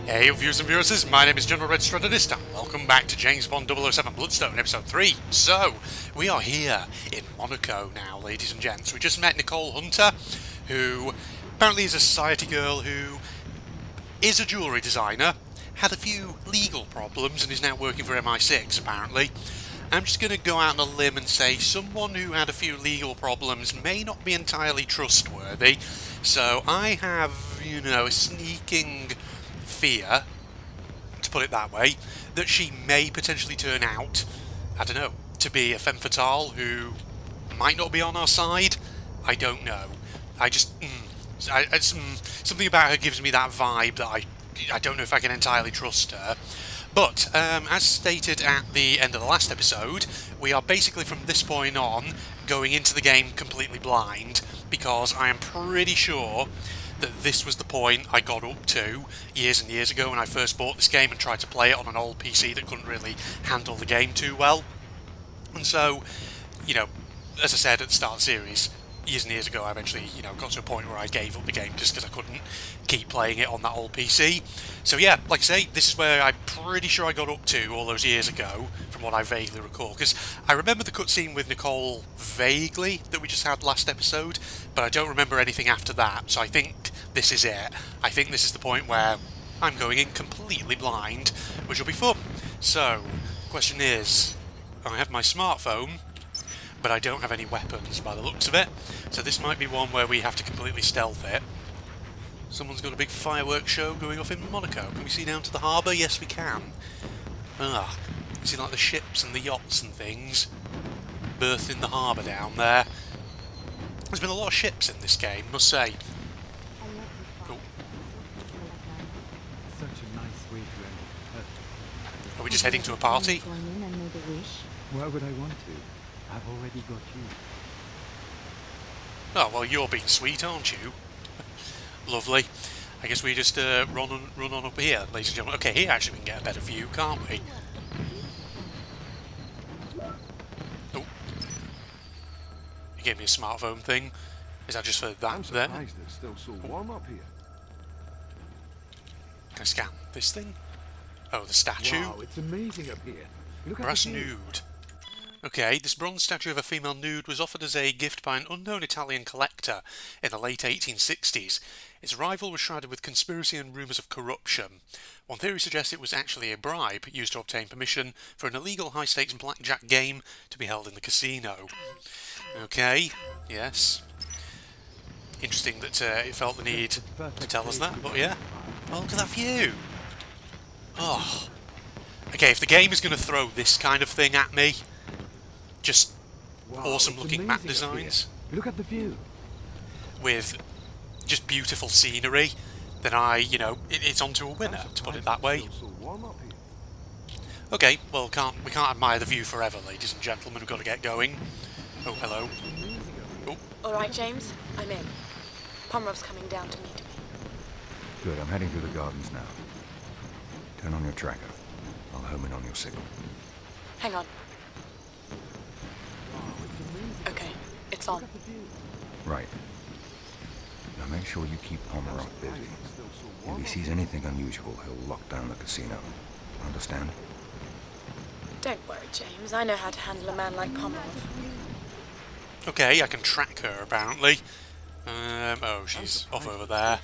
Hey viewers and viewers, my name is General Red Strategist and welcome back to James Bond 007 Bloodstone episode 3. So, we are here in Monaco now, ladies and gents. We just met Nicole Hunter, who apparently is a society girl who is a jewellery designer, had a few legal problems and is now working for MI6 apparently. I'm just going to go out on a limb and say someone who had a few legal problems may not be entirely trustworthy. So I have, a sneaking fear, to put it that way, that she may potentially turn out, I don't know, to be a femme fatale who might not be on our side. I don't know. I just, something about her gives me that vibe that I don't know if I can entirely trust her. But, as stated at the end of the last episode, we are basically from this point on going into the game completely blind, because I am pretty sure that this was the point I got up to years and years ago when I first bought this game and tried to play it on an old PC that couldn't really handle the game too well. And so, as I said at the start of the series, years and years ago I eventually, got to a point where I gave up the game just because I couldn't keep playing it on that old PC. So yeah, like I say, this is where I'm pretty sure I got up to all those years ago, from what I vaguely recall, because I remember the cutscene with Nicole vaguely that we just had last episode, but I don't remember anything after that, so I think this is it. I think this is the point where I'm going in completely blind, which will be fun. So, the question is, I have my smartphone, but I don't have any weapons by the looks of it, so this might be one where we have to completely stealth it. Someone's got a big fireworks show going off in Monaco. Can we see down to the harbour? Yes, we can. You see like the ships and the yachts and things berthed in the harbour down there. There's been a lot of ships in this game, must say. Oh. Such a nice way to end. Are we just heading to a party? Why would I want to? I've already got you. Oh, well, you're being sweet, aren't you? Lovely. I guess we just run on up here, ladies and gentlemen. Okay, here actually we can get a better view, can't we? Oh. You gave me a smartphone thing. Is that just for that I'm there? surprised it's still so warm up here. Can I scan this thing? Oh, the statue. Wow, it's amazing up here. Look at Brass the view. nude. Okay, this bronze statue of a female nude was offered as a gift by an unknown Italian collector in the late 1860s. Its arrival was shrouded with conspiracy and rumours of corruption. One theory suggests it was actually a bribe used to obtain permission for an illegal high-stakes blackjack game to be held in the casino. Okay, yes. Interesting that it felt the need to tell us that, but yeah. Oh, look at that view! Oh. Okay, if the game is going to throw this kind of thing at me, just Wow, awesome it's looking map amazing up here. designs Look at the view. with just beautiful scenery, then it's onto a winner, to put it that way. It's still so warm up here. Okay, well, we can't admire the view forever, ladies and gentlemen. We've got to get going. Oh, hello. Oh, All right, James, I'm in. Pomerov's coming down to meet me. Good, I'm heading through the gardens now. Turn on your tracker. I'll home in on your signal. Hang on. Okay, it's on. Right. Now make sure you keep Pomerov busy. If he sees anything unusual, he'll lock down the casino. Understand? Don't worry, James. I know how to handle a man like Pomerov. okay, I can track her, apparently. Oh, she's off over there.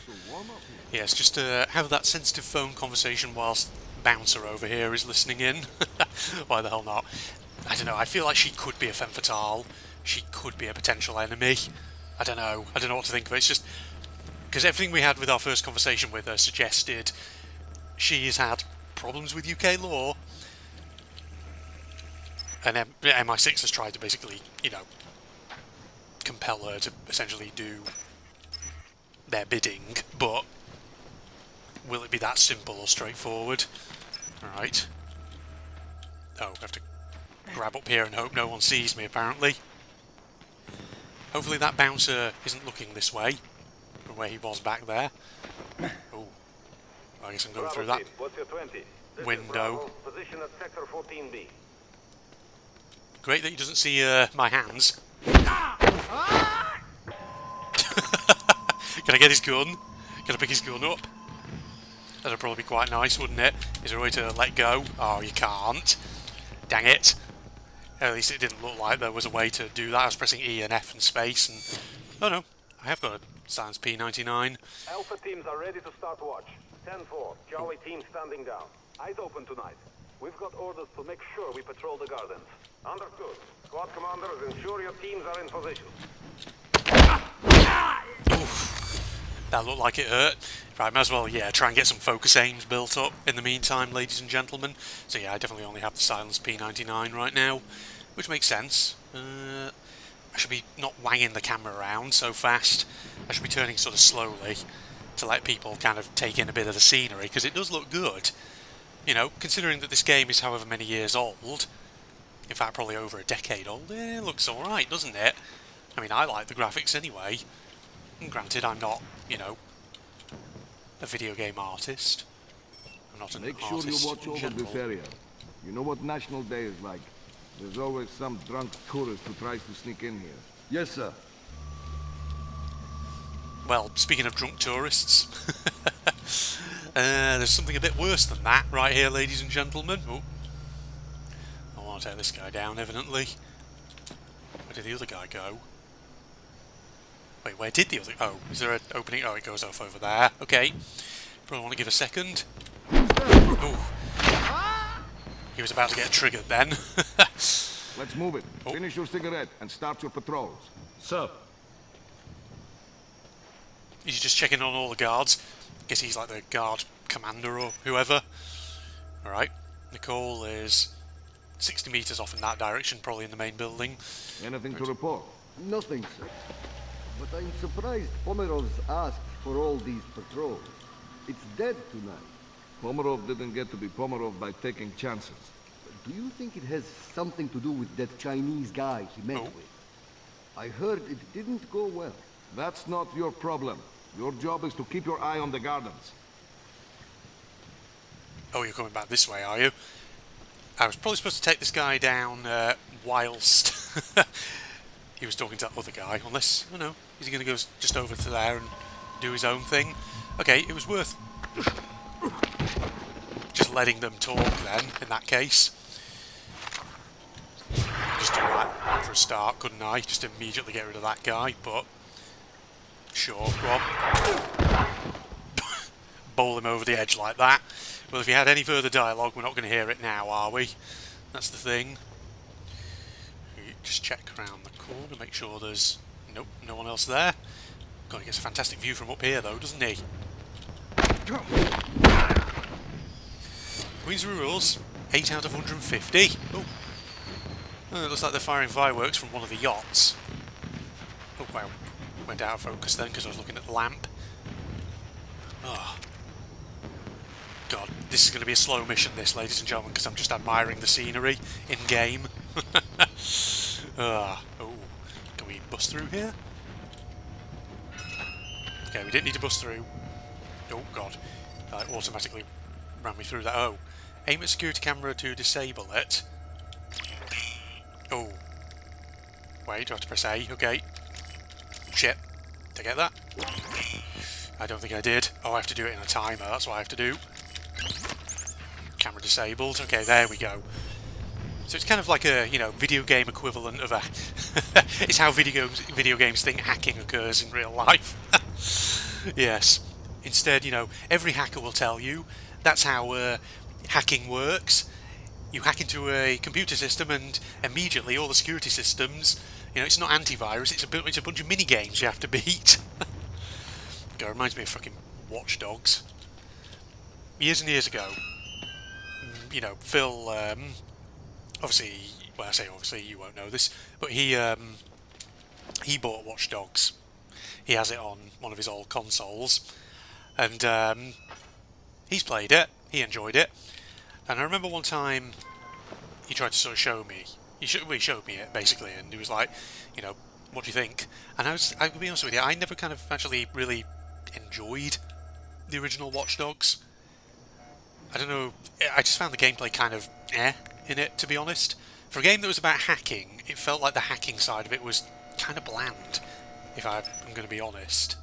Yes, just have that sensitive phone conversation whilst Bouncer over here is listening in. Why the hell not? I don't know, I feel like she could be a femme fatale. She could be a potential enemy. I don't know what to think of it. It's just because everything we had with our first conversation with her suggested she's had problems with UK law, and MI6 has tried to basically, compel her to essentially do their bidding, but will it be that simple or straightforward? Alright. Oh, I have to grab up here and hope no one sees me, apparently. Hopefully that bouncer isn't looking this way, from where he was back there. Oh, I guess I'm going through that window. Position at sector 14B. Great that he doesn't see my hands. Can I get his gun? Can I pick his gun up? That'd probably be quite nice, wouldn't it? Is there a way to let go? Oh, you can't. Dang it. At least it didn't look like there was a way to do that. I was pressing E and F and space and... Oh no, I have got a Silence P99. Alpha teams are ready to start watch. 10-4, Charlie team standing down. Eyes open tonight. We've got orders to make sure we patrol the gardens. Understood. Squad commanders, ensure your teams are in position. Oof. That looked like it hurt. Right, might as well, yeah, try and get some focus aims built up in the meantime, ladies and gentlemen. So yeah, I definitely only have the Silence P99 right now, which makes sense. I should be not wanging the camera around so fast. I should be turning sort of slowly to let people kind of take in a bit of the scenery, because it does look good. You know, considering that this game is however many years old, in fact probably over a decade old, it looks alright, doesn't it? I mean, I like the graphics anyway. And granted, I'm not, you know, a video game artist. I'm not an Make sure artist you watch in over general. this area. You know what National Day is like. There's always some drunk tourist who tries to sneak in here. Yes, sir. Well, speaking of drunk tourists, there's something a bit worse than that right here, ladies and gentlemen. Oh, I want to take this guy down, evidently. Where did the other guy go? Wait, where did the other... Oh, is there an opening? Oh, it goes off over there. Okay. Probably want to give a second. Oh. He was about to get triggered then. Let's move it. Oh. Finish your cigarette and start your patrols. Sir. He's just checking on all the guards. Guess he's like the guard commander or whoever. Alright. Nicole is 60 metres off in that direction, probably in the main building. Anything to report? Nothing, sir. But I'm surprised Pomerov's asked for all these patrols. It's dead tonight. Pomerov didn't get to be Pomerov by taking chances. Do you think it has something to do with that Chinese guy he met Oh. with? I heard it didn't go well. That's not your problem. Your job is to keep your eye on the gardens. Oh, you're coming back this way, are you? I was probably supposed to take this guy down whilst he was talking to that other guy. Unless, oh no, he's going to go just over to there and do his own thing. Okay, it was worth just letting them talk then, in that case. Just do that for a start, couldn't I? Just immediately get rid of that guy, but... Sure, go on. Bowl him over the edge like that. Well, if he had any further dialogue, we're not going to hear it now, are we? That's the thing. You just check around the corner, make sure there's... Nope, no one else there. God, he gets a fantastic view from up here, though, doesn't he? Queen's rules, 8 out of 150. Oh. Oh, it looks like they're firing fireworks from one of the yachts. Oh, wow. Went out of focus then because I was looking at the lamp. Oh. God, this is going to be a slow mission, this, ladies and gentlemen, because I'm just admiring the scenery in-game. Oh, can we bust through here? Okay, we didn't need to bust through. Oh, God. That automatically ran me through that. Oh. Aim at security camera to disable it. Oh. Wait, do I have to press A? Okay. Shit. Did I get that? I don't think I did. Oh, I have to do it in a timer. That's what I have to do. Camera disabled. Okay, there we go. So it's kind of like a, you know, video game equivalent of a... It's how video games think hacking occurs in real life. Yes. Instead, you know, every hacker will tell you that's how hacking works. You hack into a computer system and immediately all the security systems, you know, it's not antivirus, it's a bunch of mini games you have to beat. God, it reminds me of fucking Watch Dogs. Years and years ago, you know, Phil, obviously, well, I say obviously, you won't know this, but he bought Watch Dogs. He has it on one of his old consoles, and he's played it, he enjoyed it, and I remember one time he tried to sort of show me, he showed me it basically, and he was like, you know, what do you think? And I will be honest with you, I never kind of actually really enjoyed the original Watch Dogs. I don't know, I just found the gameplay kind of in it, to be honest. For a game that was about hacking, it felt like the hacking side of it was kind of bland, if I'm going to be honest.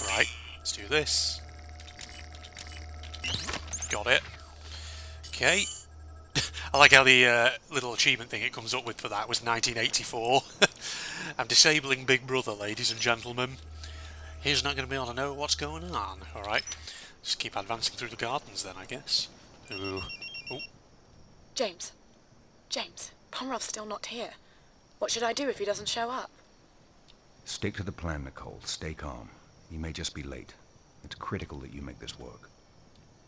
Right, let's do this. Got it. Okay. I like how the little achievement thing it comes up with for that was 1984. I'm disabling Big Brother, ladies and gentlemen. He's not going to be able to know what's going on. Alright. Just keep advancing through the gardens then, I guess. Ooh. Oh. James. James, Pomerov's still not here. What should I do if he doesn't show up? Stick to the plan, Nicole. Stay calm. He may just be late. It's critical that you make this work.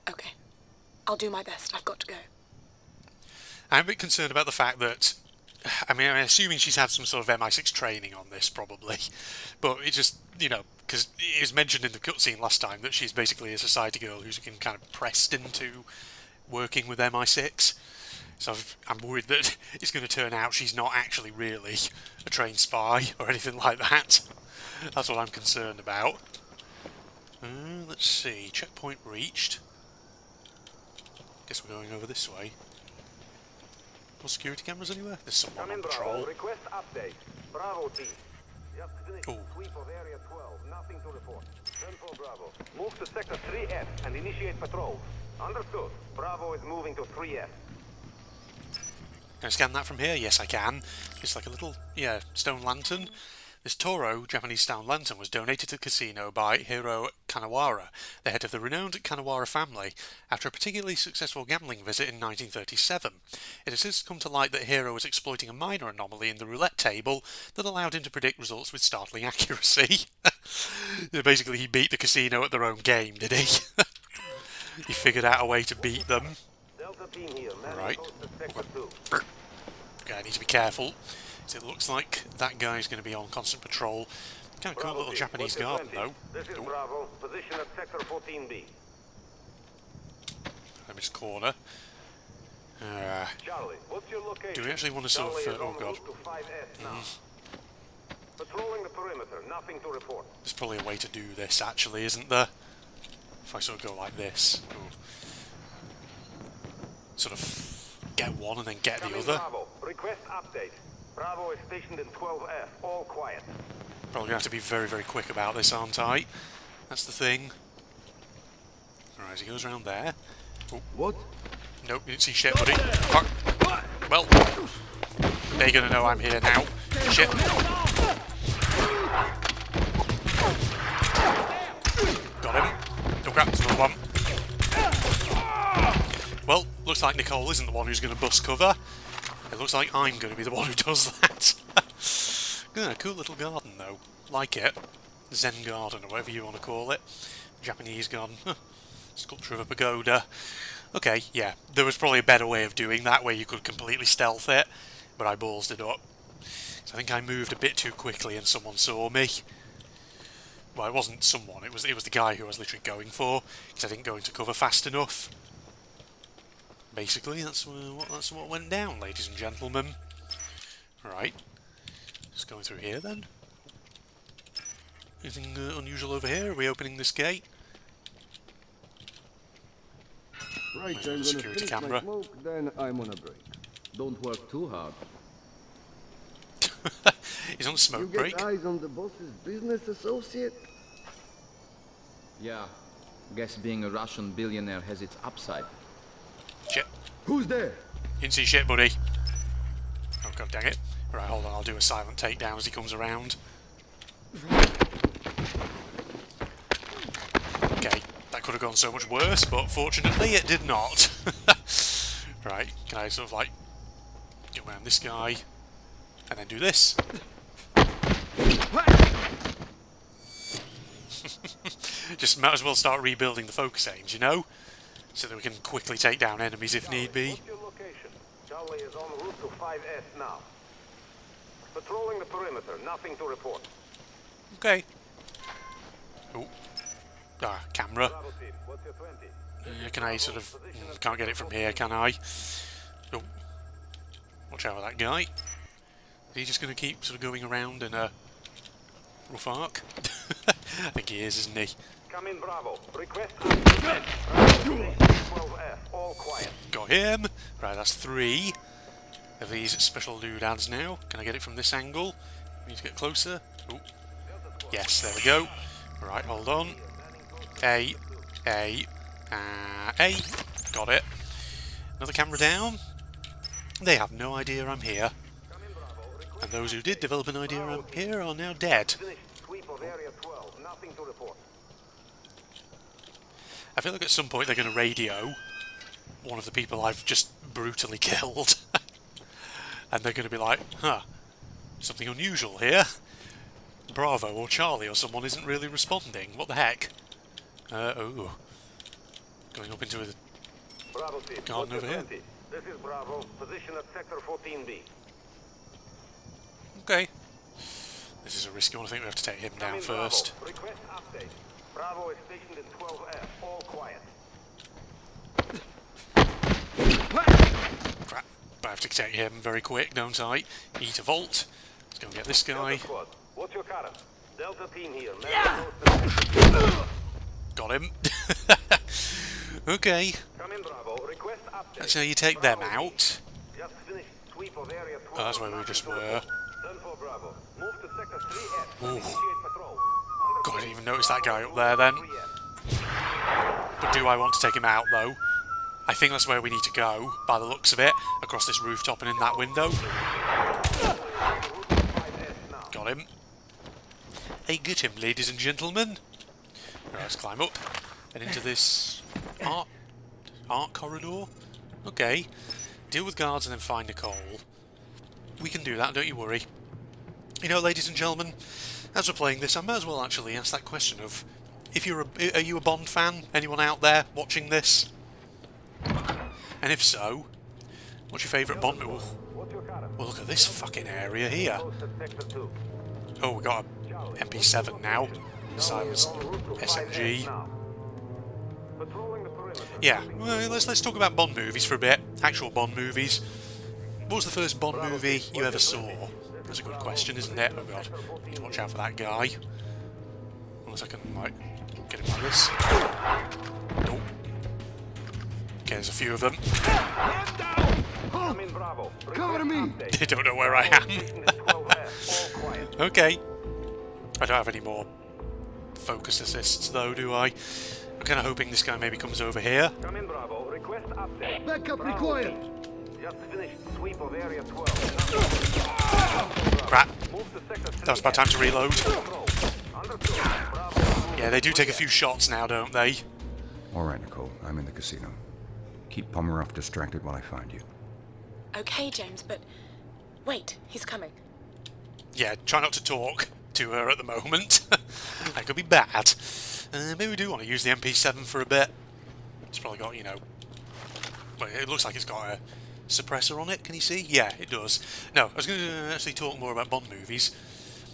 Okay. I'll do my best. I've got to go. I'm a bit concerned about the fact that... I mean, I'm assuming she's had some sort of MI6 training on this, probably. But it just, you know, because it was mentioned in the cutscene last time that she's basically a society girl who's been kind of pressed into working with MI6. So I'm worried that it's going to turn out she's not actually really a trained spy or anything like that. That's what I'm concerned about. Let's see. Checkpoint reached. Guess we're going over this way. No security cameras anywhere? There's someone on patrol. Request update. Bravo team. Just finished Oh. sweep of area 12. Nothing to report. 10-4 Bravo. Move to sector 3F and initiate patrols. Understood. Bravo is moving to 3F. Can I scan that from here? Yes, I can. It's like a little, yeah, stone lantern. This Toro Japanese stone lantern was donated to the casino by Hiro Kanawara, the head of the renowned Kanawara family, after a particularly successful gambling visit in 1937. It has since come to light that Hiro was exploiting a minor anomaly in the roulette table that allowed him to predict results with startling accuracy. Basically, he beat the casino at their own game, did he? He figured out a way to beat them. Delta team here. Right. Sector 2. Okay, I need to be careful. So it looks like that guy's going to be on constant patrol. Kind of cool Bravo little team, Japanese what's your garden, 20? though. This is Oh, Bravo. Position at sector 14B. let me just corner. Charlie, what's your location? Do we actually want to sort Charlie of... is oh en god. route to 5S now. Patrolling the perimeter. Nothing to report. There's probably a way to do this, actually, isn't there? If I sort of go like this. Ooh. Sort of get one and then get the Coming other. Bravo. Request update. Bravo is stationed in 12F. All quiet. Probably going to have to be very, very quick about this, aren't I? That's the thing. Alright, he goes around there. Oh, What? nope, you didn't see shit, buddy. Fuck. Well, they're going to know I'm here now. Shit. Got him. Oh crap, there's another one. Well, looks like Nicole isn't the one who's going to bust cover. It looks like I'm going to be the one who does that. Yeah, cool little garden though. Like it. Zen garden or whatever you want to call it. Japanese garden. Sculpture of a pagoda. Okay, yeah. There was probably a better way of doing that where you could completely stealth it. But I ballsed it up. So I think I moved a bit too quickly and someone saw me. Well, it wasn't someone. It was the guy who I was literally going for. Because I didn't go into cover fast enough. Basically, that's what went down, ladies and gentlemen. Right. Just going through here then. Anything unusual over here? Are we opening this gate? Right, There's a I'm gonna security finish my camera. smoke, then I'm on a break. Don't work too hard. He's on a You smoke get break. eyes on the boss's business associate? Yeah. Guess being a Russian billionaire has its upside. Shit. Who's there? Didn't see shit, buddy. Oh god dang it. Right, hold on, I'll do a silent takedown as he comes around. Okay, that could have gone so much worse, but fortunately it did not. Right, can I sort of like get around this guy and then do this? Just might as well start rebuilding the focus aims, you know? So that we can quickly take down enemies if need be. What's your location? Charlie is en route to 5S now. Patrolling the perimeter. Nothing to report. Okay. Oh. Ah, camera. Bravo team, what's your 20? Can I sort of... can't get it from here, can I? Oh. Watch out for that guy. Is he just going to keep sort of going around in a rough arc? I think he is, isn't he? Come in, Bravo. Request update. 12F. All quiet. Got him. Right, that's 3 of these special doodads now. Can I get it from this angle? We need to get closer. Oh. Yes, there we go. Right, hold on. A. Got it. Another camera down. They have no idea I'm here. And those who did develop an idea I'm here are now dead. Sweep of area 12. Nothing to report. I feel like at some point they're going to radio one of the people I've just brutally killed. And they're going to be like, huh, something unusual here. Bravo or Charlie or someone isn't really responding. What the heck? Oh. Going up into a Bravo team. garden over here. This is Bravo. Position at sector 14B. Okay. This is a risky one. I think we have to take him down first. Bravo. Request update. Bravo is stationed in 12F. All quiet. Crap. I have to take him very quick, don't I? Eat a vault. Let's go and get this guy. Delta squad. What's your current? Delta team here. Got him. Okay. Come in, Bravo. Request update. That's how you take them Bravo out. Just finished sweep of area 12. Oh, that's where we just were. Turn for Bravo. Move to sector 3F. Ooh. Initiate patrol. God, I didn't even notice that guy up there then. But do I want to take him out though? I think that's where we need to go, by the looks of it. Across this rooftop and in that window. Got him. Hey, get him, ladies and gentlemen. Right, let's climb up and into this art corridor. Okay. Deal with guards and then find Nicole. We can do that, don't you worry. You know, ladies and gentlemen, as we're playing this, I might as well actually ask that question of, are you a Bond fan? Anyone out there watching this? And if so, what's your favourite Bond movie? Well, look at this fucking area here. Oh, we got a MP7 now. Silenced SMG. Yeah, well, let's talk about Bond movies for a bit. Actual Bond movies. What was the first Bond movie you ever saw? That's a good question, isn't it? Oh god, need to watch out for that guy. Unless I can, like, get him like this. Nope. Okay, there's a few of them. Cover me! They don't know where I am. Okay. I don't have any more focus assists though, do I? I'm kind of hoping this guy maybe comes over here. Come in, Bravo. Request update. Backup required! Just finished sweep of area 12. Crap. That was about time to reload. Yeah, they do take a few shots now, don't they? Alright, Nicole. I'm in the casino. Keep Pomeroff distracted while I find you. Okay, James, but... Wait, he's coming. Yeah, try not to talk to her at the moment. That could be bad. Maybe we do want to use the MP7 for a bit. It's probably got, you know... Well, it looks like it's got a suppressor on it, can you see? Yeah, it does. No, I was going to actually talk more about Bond movies.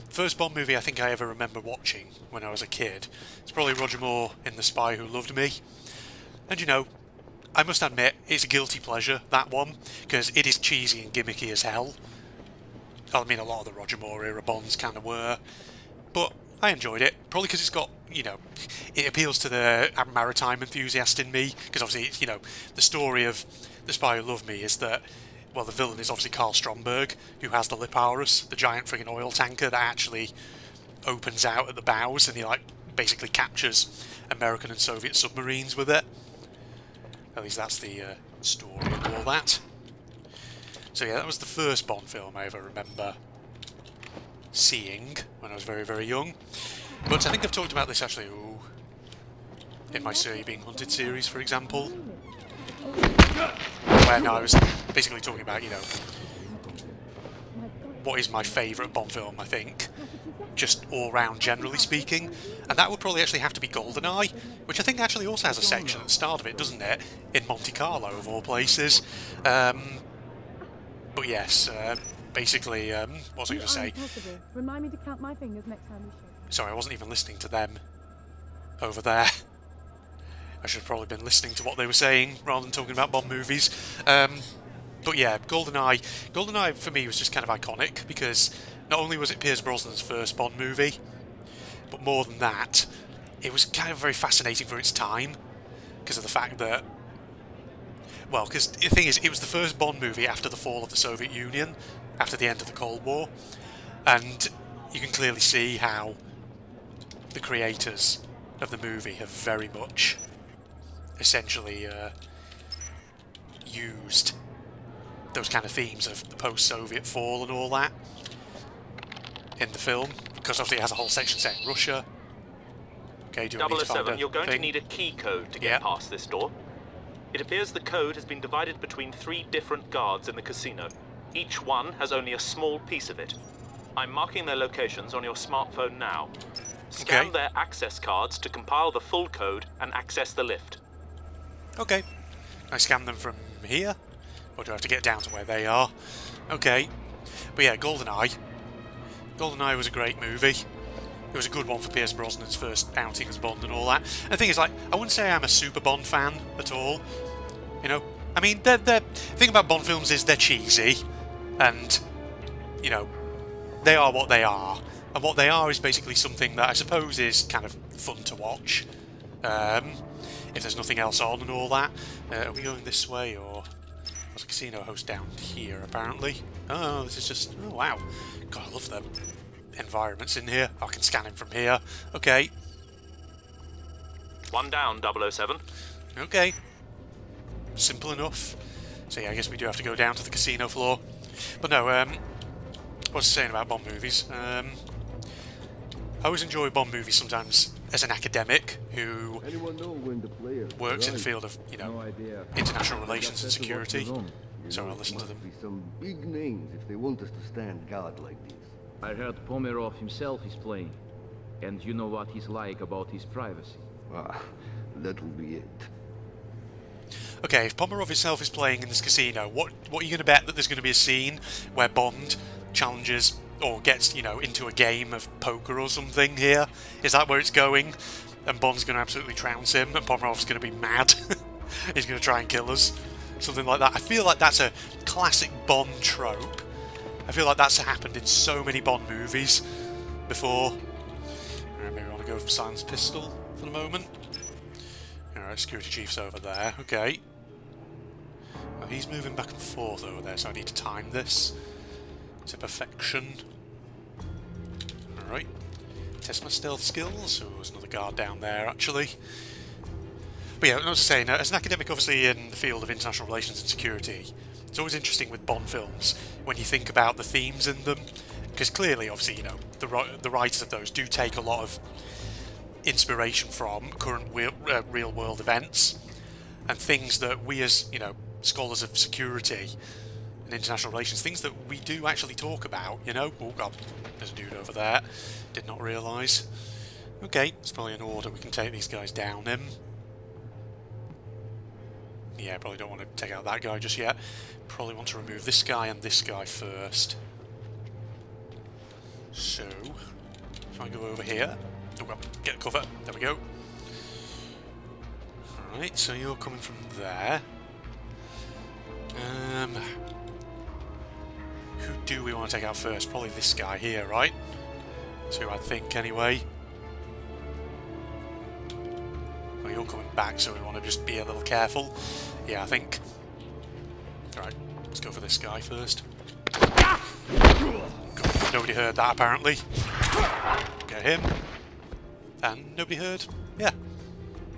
First Bond movie I think I ever remember watching when I was a kid. It's probably Roger Moore in The Spy Who Loved Me. And you know, I must admit, it's a guilty pleasure, that one, because it is cheesy and gimmicky as hell. I mean, a lot of the Roger Moore era Bonds kind of were. But I enjoyed it, probably because it's got, you know, it appeals to the maritime enthusiast in me, because obviously, you know, the story of The Spy Who Loved Me is that, well, the villain is obviously Carl Stromberg, who has the Lipaurus, the giant friggin' oil tanker that actually opens out at the bows, and he, like, basically captures American and Soviet submarines with it. At least that's the story and all that. So yeah, that was the first Bond film I ever remember seeing when I was very, very young. But I think I've talked about this actually in my Sir You Being Hunted series, for example. When I was basically talking about, you know, what is my favourite Bond film, I think. Just all round, generally speaking. And that would probably actually have to be GoldenEye, which I think actually also has a section at the start of it, doesn't it? In Monte Carlo, of all places. But yes, basically, what was I going to say? Remind me to count my fingers next time we shoot. Sorry, I wasn't even listening to them over there. I should have probably been listening to what they were saying rather than talking about Bond movies. But yeah, GoldenEye. GoldenEye for me was just kind of iconic because not only was it Pierce Brosnan's first Bond movie, but more than that, it was kind of very fascinating for its time because of the fact that, well, because the thing is, it was the first Bond movie after the fall of the Soviet Union, after the end of the Cold War, and you can clearly see how the creators of the movie have very much essentially used those kind of themes of the post-Soviet fall and all that in the film, because obviously it has a whole section saying Russia. Okay, do I need to find 007, a you're going thing? to need a key code to get past this door. It appears the code has been divided between 3 different guards in the casino. Each one has only a small piece of it. I'm marking their locations on your smartphone now. Scan their access cards to compile the full code and access the lift. Okay. Can I scan them from here? Or do I have to get down to where they are? Okay. But yeah, GoldenEye. GoldenEye was a great movie. It was a good one for Pierce Brosnan's first outing as Bond and all that. And the thing is, like, I wouldn't say I'm a super Bond fan at all. You know, I mean, the thing about Bond films is they're cheesy. And, you know, they are what they are. And what they are is basically something that I suppose is kind of fun to watch. If there's nothing else on and all that. Are we going this way, or... There's a casino host down here, apparently. Oh, this is just... Oh, wow. God, I love the environments in here. I can scan him from here. Okay. 1 down, 007. Okay. Simple enough. So yeah, I guess we do have to go down to the casino floor. But no, what was I saying about Bond movies? I always enjoy Bond movies sometimes as an academic who works in the field of, you know, international relations and security. So I'll listen to them. Be some big names if they want us to stand guard like this. I heard Pomerov himself is playing, and you know what he's like about his privacy. Ah, that'll be it. Okay, if Pomerov himself is playing in this casino, what are you going to bet that there's going to be a scene where Bond challenges or gets, you know, into a game of poker or something here? Is that where it's going? And Bond's going to absolutely trounce him, and Pomerov's going to be mad. He's going to try and kill us. Something like that. I feel like that's a classic Bond trope. I feel like that's happened in so many Bond movies before. Maybe I want to go for Silence Pistol for the moment. Alright, security chief's over there. Okay. Well, he's moving back and forth over there, so I need to time this to perfection. Alright. Test my stealth skills. Oh, there's another guard down there, actually. But yeah, I was saying, as an academic, obviously, in the field of international relations and security, it's always interesting with Bond films when you think about the themes in them, because clearly, obviously, you know, the writers of those do take a lot of inspiration from current real-world events and things that we, as, you know, scholars of security and international relations, things that we do actually talk about. You know, oh god, there's a dude over there. Did not realise. Okay, it's probably an order we can take these guys down in. Yeah, probably don't want to take out that guy just yet. Probably want to remove this guy and this guy first. So, if I go over here... Oh god, get cover. There we go. Alright, so you're coming from there. Who do we want to take out first? Probably this guy here, right? That's who I think, anyway. Well, you're coming back, so we want to just be a little careful. Yeah, I think... Alright, let's go for this guy first. God, nobody heard that, apparently. Get him. And nobody heard. Yeah.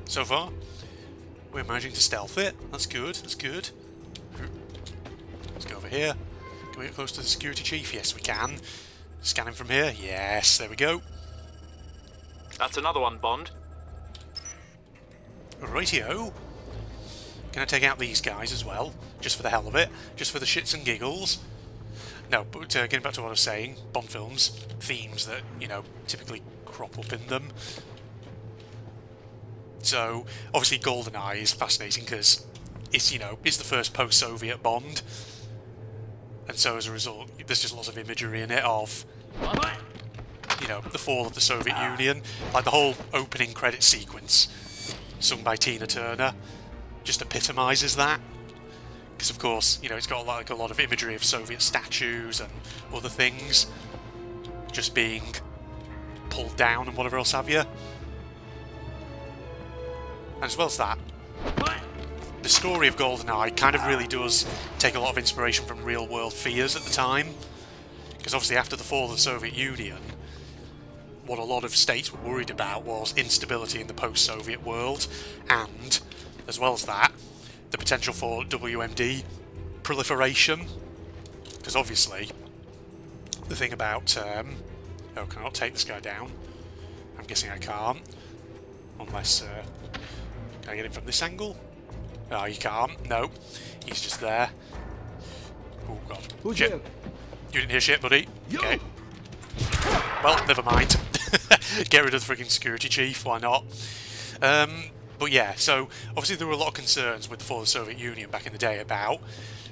So far, we're managing to stealth it. That's good, that's good. Let's go over here. Can we get close to the security chief? Yes, we can. Scan him from here. Yes, there we go. That's another one, Bond. Rightio. Can I take out these guys as well? Just for the hell of it? Just for the shits and giggles? No, but getting back to what I was saying, Bond films, themes that, you know, typically crop up in them. So, obviously GoldenEye is fascinating because it's, you know, it's the first post-Soviet Bond. And so as a result, there's just lots of imagery in it of, you know, the fall of the Soviet Union. Like the whole opening credit sequence, sung by Tina Turner, just epitomises that. Because of course, you know, it's got like a lot of imagery of Soviet statues and other things just being pulled down and whatever else have you. And as well as that, the story of GoldenEye kind of really does take a lot of inspiration from real-world fears at the time. Because obviously after the fall of the Soviet Union, what a lot of states were worried about was instability in the post-Soviet world, and, as well as that, the potential for WMD proliferation. Because obviously, the thing about... oh, can I not take this guy down? I'm guessing I can't. Unless... can I get him from this angle? Oh, you can't. No. He's just there. Oh, God. Who's Shit. here? You didn't hear shit, buddy. Okay. Well, never mind. Get rid of the freaking security chief, why not? But yeah, so obviously there were a lot of concerns with the fall of the Soviet Union back in the day about,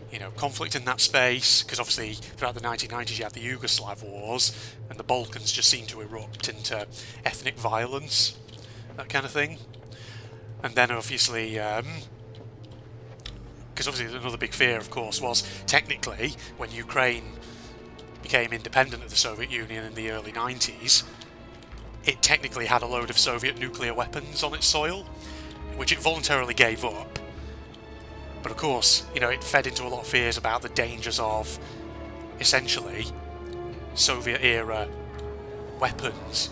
you know, conflict in that space, because obviously throughout the 1990s you had the Yugoslav wars, and the Balkans just seemed to erupt into ethnic violence, that kind of thing. And then obviously, because obviously another big fear, of course, was technically when Ukraine became independent of the Soviet Union in the early 90s, it technically had a load of Soviet nuclear weapons on its soil, which it voluntarily gave up. But of course, you know, it fed into a lot of fears about the dangers of, essentially, Soviet-era weapons,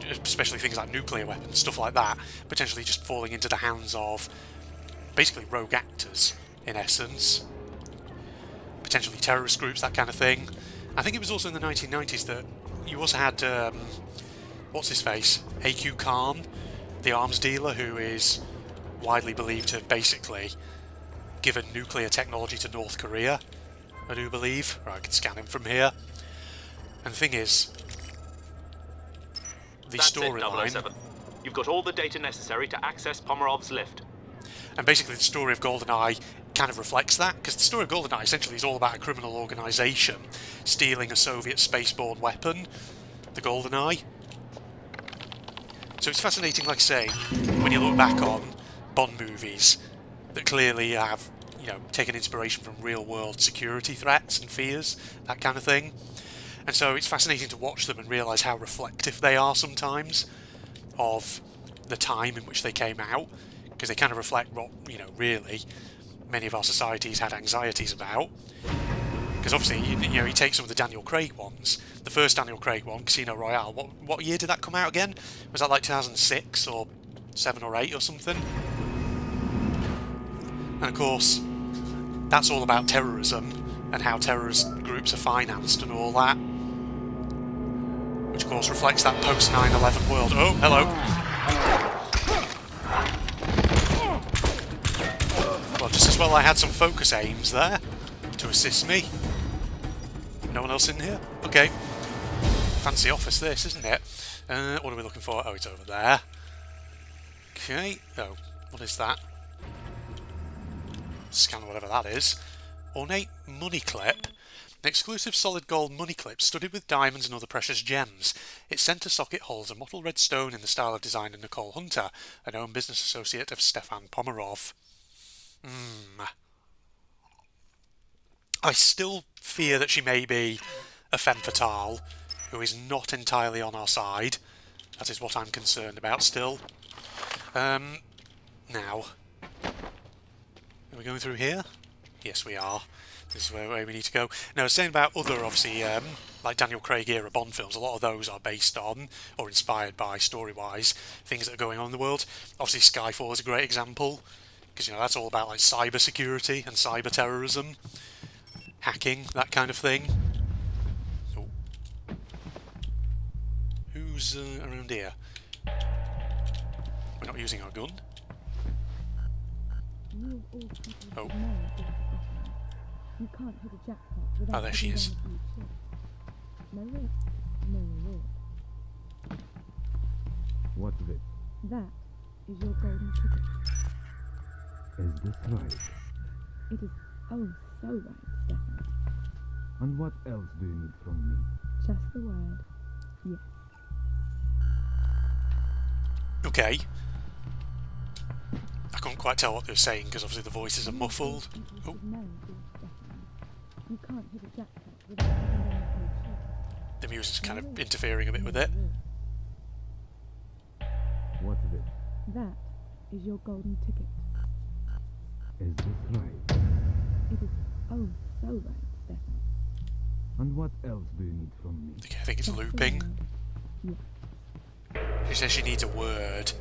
especially things like nuclear weapons, stuff like that, potentially just falling into the hands of basically rogue actors, in essence. Potentially terrorist groups, that kind of thing. I think it was also in the 1990s that you also had, what's his face? A.Q. Khan, the arms dealer, who is widely believed to have basically given nuclear technology to North Korea, I do believe. Right, I can scan him from here. And the thing is, the storyline... You've got all the data necessary to access Pomerov's lift. And basically the story of GoldenEye kind of reflects that, because the story of GoldenEye essentially is all about a criminal organisation stealing a Soviet spaceborne weapon, the GoldenEye. So it's fascinating, like I say, when you look back on Bond movies that clearly have, you know, taken inspiration from real-world security threats and fears, that kind of thing. And so it's fascinating to watch them and realise how reflective they are sometimes of the time in which they came out, because they kind of reflect what, you know, really many of our societies had anxieties about. Because obviously, you know, you take some of the Daniel Craig ones. The first Daniel Craig one, Casino Royale, what year did that come out again? Was that like 2006 or 7 or 8 or something? And of course, that's all about terrorism and how terrorist groups are financed and all that. Which of course reflects that post 9/11 world. Oh, hello. Well, just as well I had some focus aims there to assist me. No one else in here? Okay. Fancy office this, isn't it? What are we looking for? Oh, it's over there. Okay. Oh, what is that? Scan whatever that is. Ornate money clip. An exclusive solid gold money clip studded with diamonds and other precious gems. Its centre socket holds a mottled red stone in the style of design of Nicole Hunter, a known business associate of Stefan Pomerov. I still fear that she may be a femme fatale who is not entirely on our side. That is what I'm concerned about still. Now, are we going through here? Yes, we are. This is where we need to go. Now, I was saying about other, obviously, like Daniel Craig era Bond films, a lot of those are based on, or inspired by, story-wise, things that are going on in the world. Obviously, Skyfall is a great example, because, you know, that's all about, like, cyber security and cyber terrorism, hacking, that kind of thing. Oh. Who's around here? We're not using our gun. Oh. You can't hit a jackpot without there she is. No risk, no reward. What's this? That is your golden ticket. Is this right? It is oh so right, Stefan. And what else do you need from me? Just the word, yes. Okay. I couldn't quite tell what they were saying because obviously the voices are muffled. Oh. You can't hit a jackpot without having done a The music's kind of interfering a bit with it. What's this? That is your golden ticket. Is this right? It is oh so right, Stefan. And what else do you need from me? Okay, I think it's looping. Yes. She says she needs a word.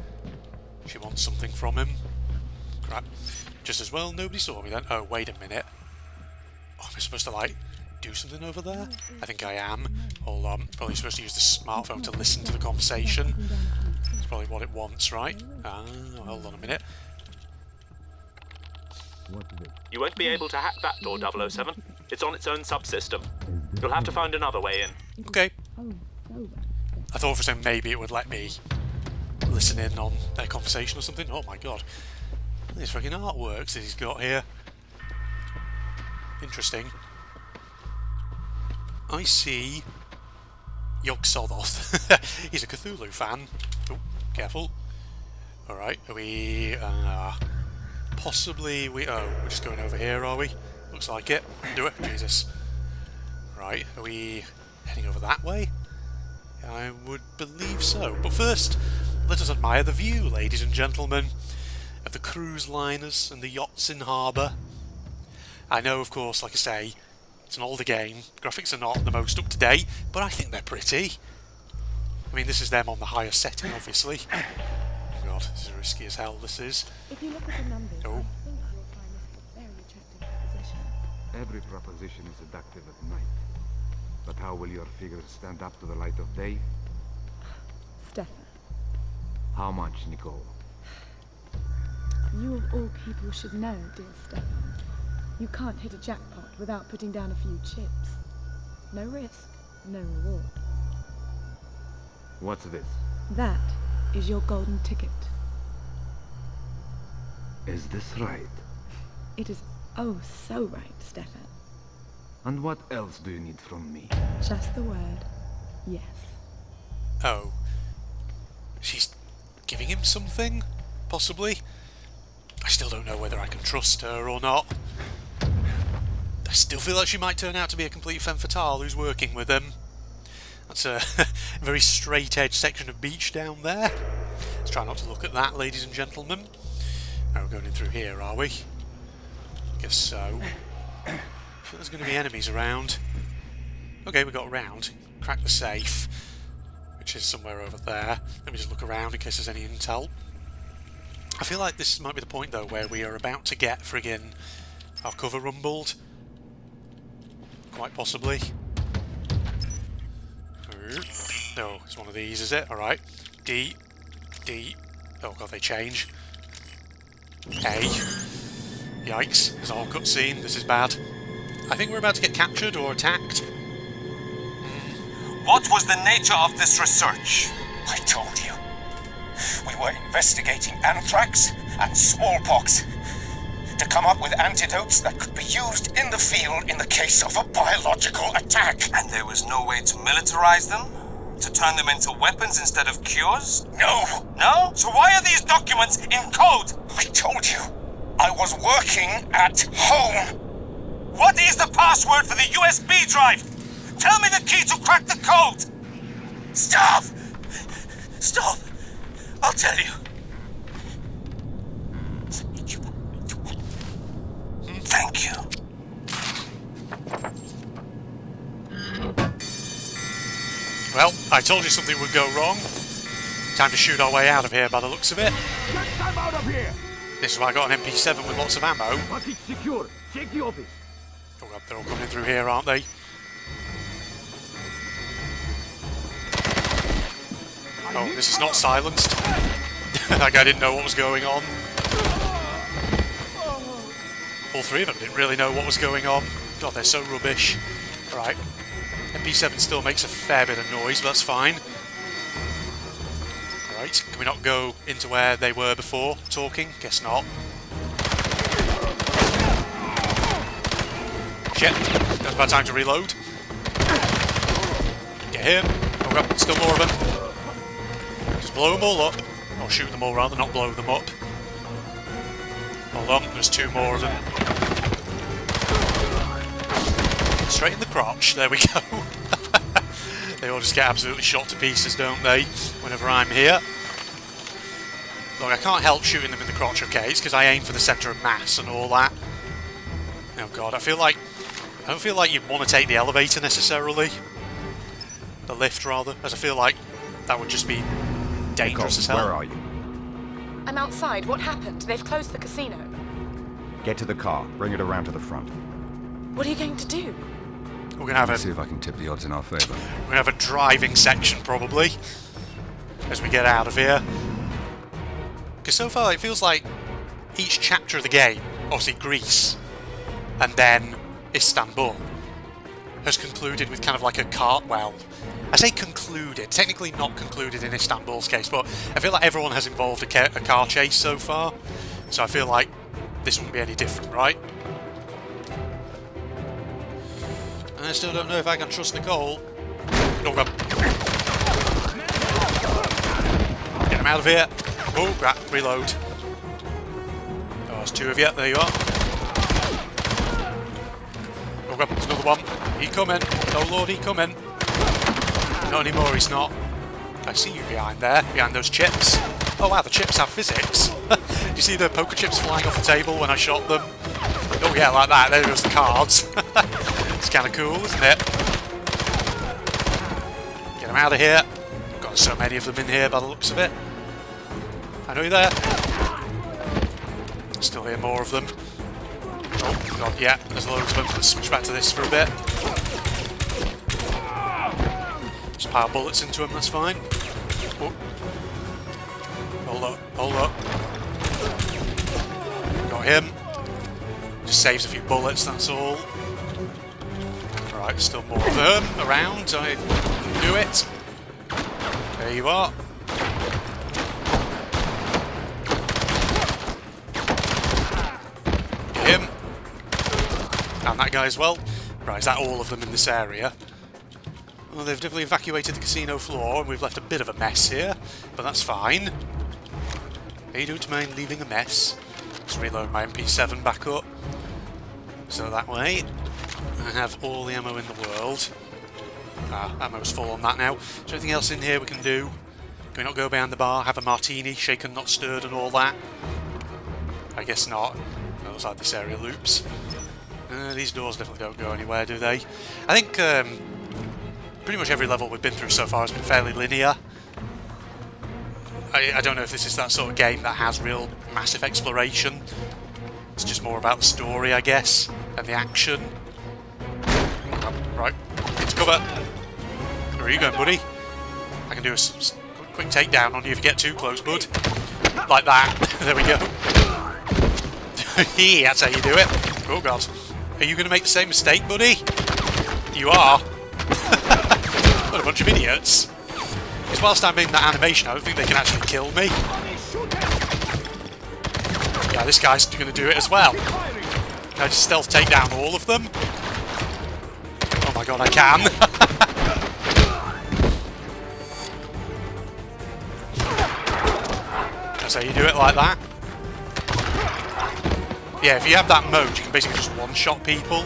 She wants something from him. crap. Just as well nobody saw me then. Oh, wait a minute. Oh, am I supposed to, like, do something over there? I think I am. Hold on. Probably supposed to use the smartphone to listen to the conversation. That's probably what it wants, right? Ah, hold on a minute. You won't be able to hack that door, 007. It's on its own subsystem. You'll have to find another way in. Okay. I thought for a second maybe it would let me listen in on their conversation or something. Oh my god. These fucking artworks that he's got here. Interesting. I see Yog-Sothoth. He's a Cthulhu fan. Oh, careful. Alright, are we... possibly we... Oh, we're just going over here, are we? Looks like it. Do it. Jesus. Right, are we heading over that way? I would believe so. But first, let us admire the view, ladies and gentlemen, of the cruise liners and the yachts in harbour. I know, of course, like I say, it's an older game. Graphics are not the most up-to-date, but I think they're pretty. I mean, this is them on the higher setting, obviously. Oh god, this is risky as hell, this is. If you look at the numbers, Oh. I think you'll find this a very attractive proposition. Every proposition is seductive at night. But how will your figures stand up to the light of day? Stefan, How much, Nicole? you of all people should know, dear Stefan. You can't hit a jackpot without putting down a few chips. No risk, no reward. What's this? That is your golden ticket. Is this right? It is oh so right, Stefan. And what else do you need from me? Just the word, yes. Oh. She's giving him something? Possibly? I still don't know whether I can trust her or not. I still feel like she might turn out to be a complete femme fatale who's working with him. That's a very straight-edge section of beach down there. Let's try not to look at that, ladies and gentlemen. Oh, we're going in through here, are we? Guess so. I think there's going to be enemies around. Okay, we got around. Crack the safe, which is somewhere over there. Let me just look around in case there's any intel. I feel like this might be the point, though, where we are about to get friggin' our cover rumbled. Quite possibly. No, it's one of these, is it? Alright. D. D. Oh god, they change. A. Yikes, there's a whole cutscene. This is bad. I think we're about to get captured or attacked. What was the nature of this research? I told you. We were investigating anthrax and smallpox to come up with antidotes that could be used in the field in the case of a biological attack. And there was no way to militarize them? To turn them into weapons instead of cures? No! No? So why are these documents in code? I told you. I was working at home. What is the password for the USB drive? Tell me the key to crack the code! Stop! Stop! I'll tell you. Thank you. Well, I told you something would go wrong. Time to shoot our way out of here by the looks of it. I'm out of here! This is why I got an MP7 with lots of ammo. Package secure. Check the office. Oh god, they're all coming through here, aren't they? Oh, this is not silenced. Like I didn't know what was going on. All three of them didn't really know what was going on. God, they're so rubbish. Right. MP7 still makes a fair bit of noise, but that's fine. Right, can we not go into where they were before, talking? Guess not. Shit, that's about time to reload. Get him. Oh god, still more of them. Just blow them all up. Or shoot them all rather, not blow them up. Hold on, there's two more of them. Straight in the crotch, there we go. They all just get absolutely shot to pieces, don't they, whenever I'm here. Look, I can't help shooting them in the crotch, okay? It's because I aim for the centre of mass and all that. Oh god, I don't feel like you'd want to take the elevator necessarily. The lift, rather, as I feel like that would just be dangerous as hell. Where are you? I'm outside. What happened? They've closed the casino. Get to the car. Bring it around to the front. What are you going to do? We're gonna have a See if I can tip the odds in our favor. we're gonna have a driving section probably as we get out of here. Because so far it feels like each chapter of the game, obviously Greece, and then Istanbul, has concluded with kind of like a car. Well, I say concluded, technically not concluded in Istanbul's case, but I feel like everyone has involved a car chase so far. So I feel like this wouldn't be any different, right? And I still don't know if I can trust Nicole. Oh god. Get him out of here. Oh, crap, reload. Oh, there's two of you, there you are. Oh god, there's another one. He coming. Oh lord, he coming. Not anymore, he's not. I see you behind there, behind those chips. Oh wow, the chips have physics. Do you see the poker chips flying off the table when I shot them? Oh yeah, like that. There goes the cards. It's kind of cool, isn't it? Get them out of here. Got so many of them in here by the looks of it. I know you're there. Still hear more of them. Oh god, yeah, there's loads of them. Let's switch back to this for a bit. Just pile bullets into them, that's fine. Oh. Hold up, hold up. Got him. Just saves a few bullets, that's all. Right, still more of them around. I knew it. There you are. Get him. And that guy as well. Right, is that all of them in this area? Well, they've definitely evacuated the casino floor, and we've left a bit of a mess here, but that's fine. I don't mind leaving a mess. Let's reload my MP7 back up. So that way, I have all the ammo in the world. Ah, ammo's full on that now. Is there anything else in here we can do? Can we not go behind the bar, have a martini, shaken not stirred and all that? I guess not. It looks like this area loops. These doors definitely don't go anywhere, do they? I think pretty much every level we've been through so far has been fairly linear. I don't know if this is that sort of game that has real massive exploration. It's just more about the story, I guess, and the action. Oh, right, into cover. Where are you going, buddy? I can do a quick takedown on you if you get too close, bud. Like that. There we go. That's how you do it. Oh god. Are you going to make the same mistake, buddy? You are. What a bunch of idiots. Because whilst I'm in that animation, I don't think they can actually kill me. Yeah, this guy's going to do it as well. Can I just stealth take down all of them? Oh my god, I can. That's how you do it, like that. Yeah, if you have that mode, you can basically just one-shot people.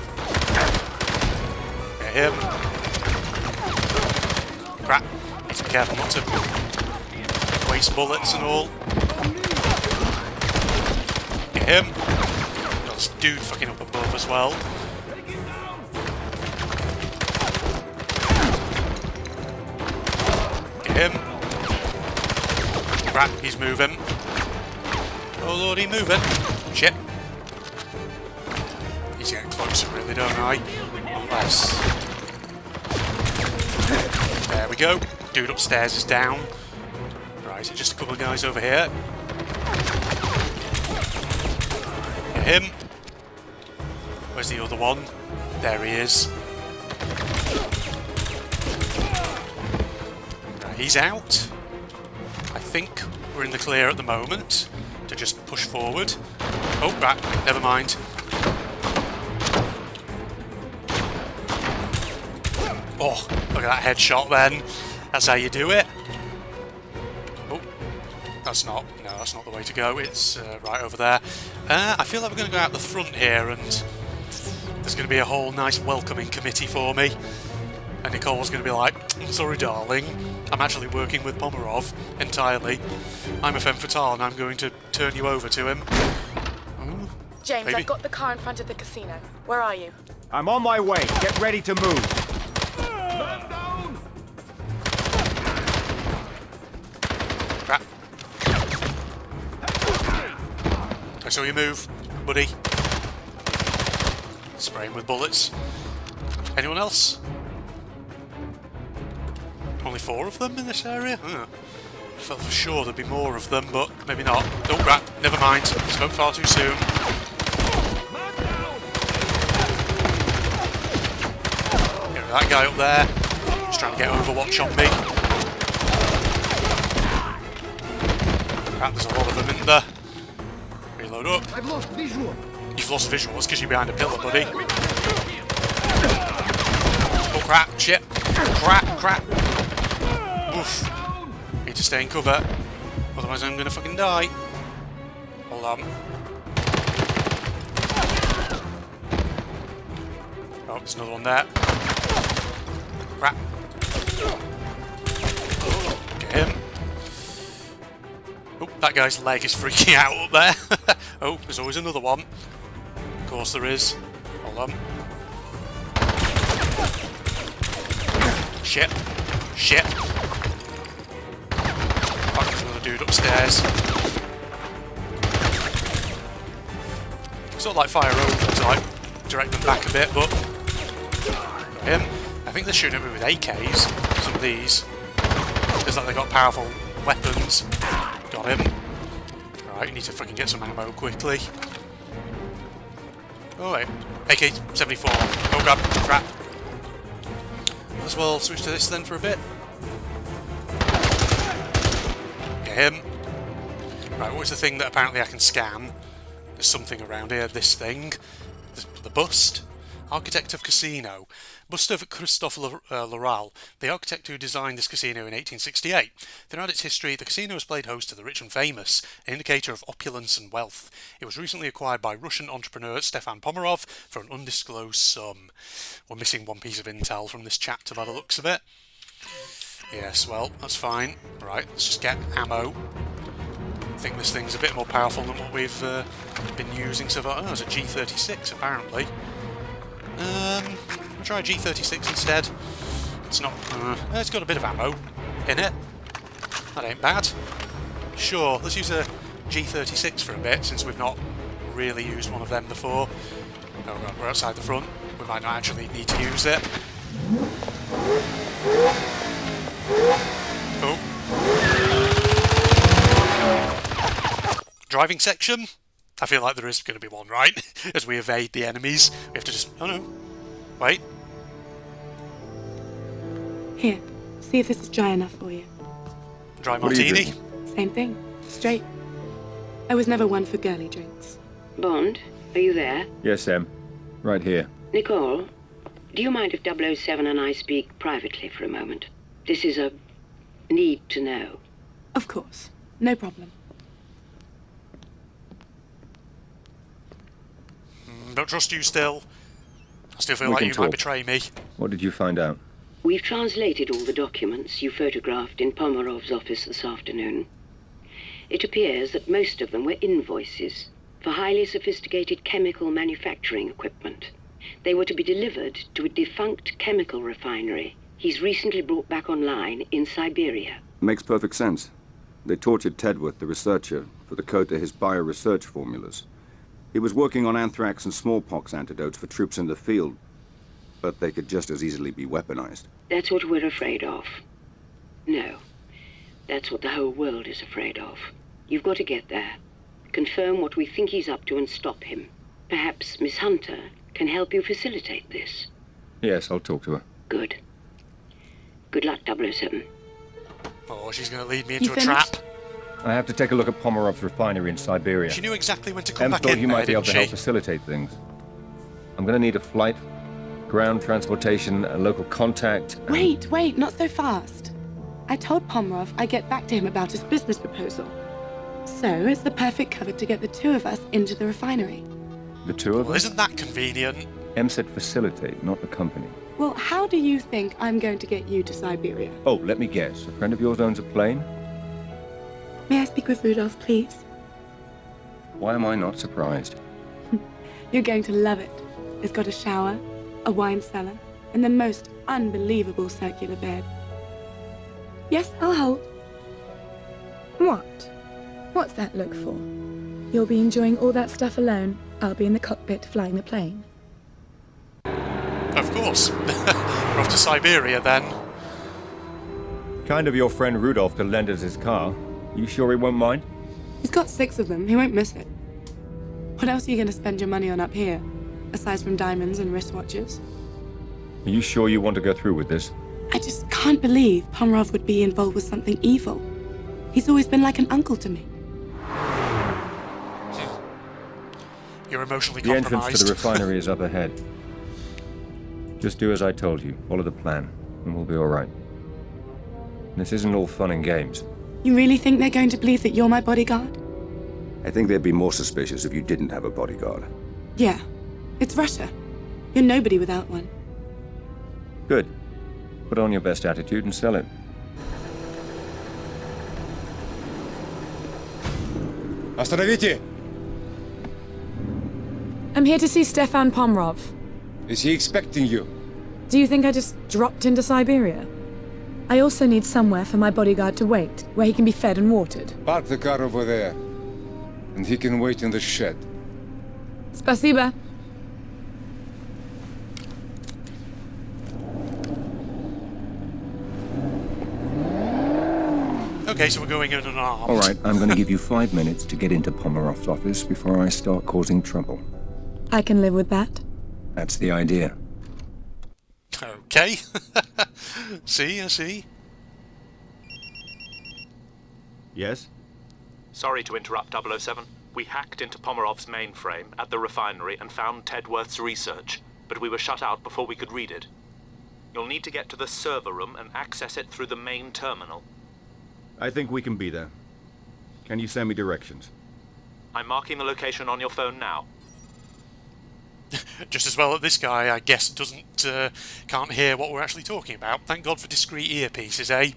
Get him. Crap. Need to be careful not to waste bullets and all. Get him. Got this dude fucking up above as well. Get him. Crap, he's moving. Oh lord, he's moving. Shit. He's getting closer really, don't I? Unless... There we go. Dude upstairs is down. Right, is it just a couple of guys over here? Get him. Where's the other one? There he is. Right, he's out. I think we're in the clear at the moment to just push forward. Oh, right, never mind. Oh, look at that headshot then. That's how you do it. Oh, that's not the way to go. It's right over there. I feel like we're going to go out the front here and there's going to be a whole nice welcoming committee for me. And Nicole's going to be like, I'm sorry darling, I'm actually working with Pomerov entirely. I'm a femme fatale and I'm going to turn you over to him. Ooh, James, baby. I've got the car in front of the casino. Where are you? I'm on my way. Get ready to move. Crap. Watch how you move, buddy. Spraying with bullets. Anyone else? Only 4 of them in this area? I felt for sure there'd be more of them, but maybe not. Oh crap, never mind. Spoke far too soon. Get rid of that guy up there. He's trying to get Overwatch on me. Crap, there's a lot of them in there. Reload up. I've lost visual. You've lost visual, that's because you're behind a pillar, buddy. Oh crap, shit. Crap. Oof. Need to stay in cover, otherwise I'm gonna fucking die. Hold on. Oh, there's another one there. Crap. Get him. Oh, that guy's leg is freaking out up there. Oh, there's always another one. Of course there is. Hold on. Shit. Fuck, there's another dude upstairs. Sort of like fire over to like direct them back a bit, but got him. I think they're shooting at me with AKs. Some of these. Looks like they got powerful weapons. Got him. Right, you need to fucking get some ammo quickly. Oh wait, AK-74. Oh god, crap. Might as well switch to this then for a bit. Get him. Right, what's the thing that apparently I can scan? There's something around here, this thing. The bust. Architect of Casino. Bust of Christophe Loral, the architect who designed this casino in 1868. Throughout its history, the casino has played host to the rich and famous, an indicator of opulence and wealth. It was recently acquired by Russian entrepreneur Stefan Pomerov for an undisclosed sum. We're missing one piece of intel from this chapter by the looks of it. Yes, well, that's fine. Right, let's just get ammo. I think this thing's a bit more powerful than what we've been using so far. Oh, it's a G36 apparently. I'll try a G36 instead. It's not... it's got a bit of ammo in it. That ain't bad. Sure, let's use a G36 for a bit, since we've not really used one of them before. Oh god, we're outside the front. We might not actually need to use it. Oh. Driving section? I feel like there is going to be one, right? As we evade the enemies. We have to just... Oh no. Wait. Here, see if this is dry enough for you. Dry martini? Same thing. Straight. I was never one for girly drinks. Bond, are you there? Yes, Em. Right here. Nicole, do you mind if 007 and I speak privately for a moment? This is a need to know. Of course. No problem. Don't trust you still. I still feel like you might betray me. What did you find out? We've translated all the documents you photographed in Pomerov's office this afternoon. It appears that most of them were invoices for highly sophisticated chemical manufacturing equipment. They were to be delivered to a defunct chemical refinery he's recently brought back online in Siberia. Makes perfect sense. They tortured Tedworth, the researcher, for the code to his bioresearch formulas. He was working on anthrax and smallpox antidotes for troops in the field, but they could just as easily be weaponized. That's what we're afraid of. No, that's what the whole world is afraid of. You've got to get there, confirm what we think he's up to and stop him. Perhaps Miss Hunter can help you facilitate this. Yes, I'll talk to her. Good. Good luck, 007. Oh, she's going to lead me into a trap. I have to take a look at Pomerov's refinery in Siberia. She knew exactly when to come back thought in you there, might be able to didn't help she? facilitate things. I'm going to need a flight, ground transportation, a local contact. Wait, not so fast. I told Pomerov I'd get back to him about his business proposal. So it's the perfect cover to get the two of us into the refinery. The two of Well, us? isn't that convenient? M said facilitate, not accompany. Well, how do you think I'm going to get you to Siberia? Oh, let me guess. A friend of yours owns a plane? May I speak with Rudolph, please? Why am I not surprised? You're going to love it. It's got a shower, a wine cellar, and the most unbelievable circular bed. Yes, I'll hold. What? What's that look for? You'll be enjoying all that stuff alone. I'll be in the cockpit flying the plane. Of course. We're off to Siberia then. Kind of your friend Rudolph to lend us his car. You sure he won't mind? He's got 6 of them. He won't miss it. What else are you going to spend your money on up here, aside from diamonds and wristwatches? Are you sure you want to go through with this? I just can't believe Pomerov would be involved with something evil. He's always been like an uncle to me. You're emotionally The compromised. entrance to the refinery is up ahead. Just do as I told you. Follow the plan, and we'll be all right. This isn't all fun and games. You really think they're going to believe that you're my bodyguard? I think they'd be more suspicious if you didn't have a bodyguard. Yeah. It's Russia. You're nobody without one. Good. Put on your best attitude and sell it. Остановите! I'm here to see Stefan Pomerov. Is he expecting you? Do you think I just dropped into Siberia? I also need somewhere for my bodyguard to wait, where he can be fed and watered. Park the car over there, and he can wait in the shed. Spasiba. Okay, so we're going in unarmed. All right, I'm going to give you 5 minutes to get into Pomerov's office before I start causing trouble. I can live with that. That's the idea. Okay. I see. Yes? Sorry to interrupt, 007. We hacked into Pomerov's mainframe at the refinery and found Tedworth's research, but we were shut out before we could read it. You'll need to get to the server room and access it through the main terminal. I think we can be there. Can you send me directions? I'm marking the location on your phone now. Just as well that this guy, I guess, can't hear what we're actually talking about. Thank God for discreet earpieces, eh?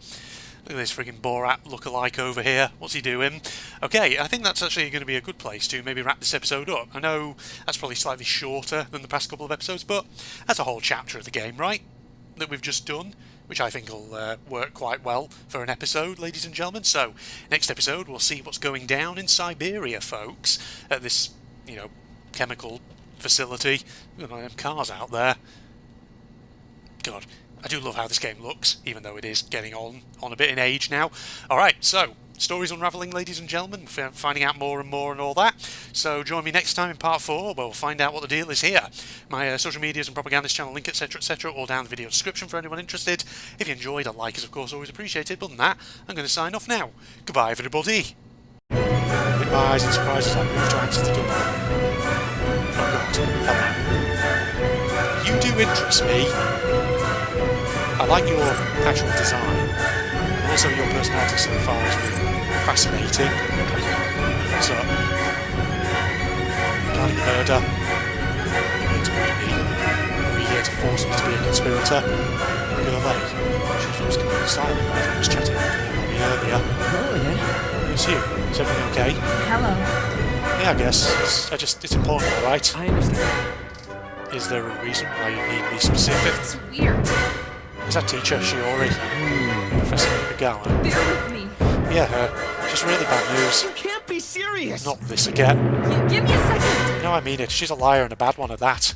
Look at this friggin' Borat lookalike over here. What's he doing? Okay, I think that's actually going to be a good place to maybe wrap this episode up. I know that's probably slightly shorter than the past couple of episodes, but that's a whole chapter of the game, right? That we've just done, which I think will work quite well for an episode, ladies and gentlemen. So, next episode, we'll see what's going down in Siberia, folks, at this, chemical facility. Look at them cars out there. God, I do love how this game looks, even though it is getting on a bit in age now. Alright, so, stories unravelling, ladies and gentlemen, finding out more and more and all that. So join me next time in part 4, where we'll find out what the deal is here. My social medias and propagandist channel link, etc, all down in the video description for anyone interested. If you enjoyed, a like is of course always appreciated, but other than that, I'm going to sign off now. Goodbye, everybody. With my eyes and surprises, I move to answer the door. Oh God, hello. You do interest me. I like your actual design. Also, your personality so far has been fascinating. So, planning murder. You're here to wound me. Are you here to force me to be a conspirator? Look at her leg. She was completely silent when everyone was chatting about me earlier. Hello again. It's you. Is everything okay? Hello. Yeah, I guess. It's important, alright? I understand. Is there a reason why you need me specific? It's weird. Is that teacher Shiori? Professor Nagala? Bear with me. Yeah, her. She's really bad news. You can't be serious. Not this again. Give me a second. No, I mean it. She's a liar and a bad one at that.